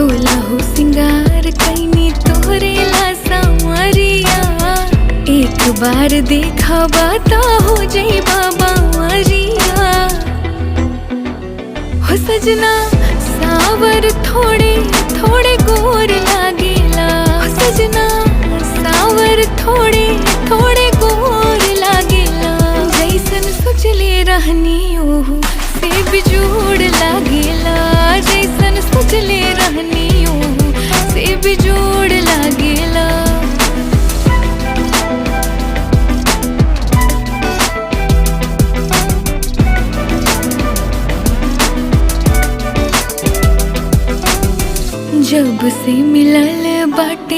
सोलहो सिंगार कैनी तोहरे ला सांवरिया। एक बार देखा बाता हो जाई बाबा मरिया। हो सजना सावर थोड़े थोड़े गोर लागेला। हो सजना सावर थोड़े थोड़े गोर लागेला। जैसन सोचले रहनी ओहू से बिजोड़ लागेला। जैसन सोचले रहनी ओहू से बिजोड़ लागेला। जब से मिलल बाट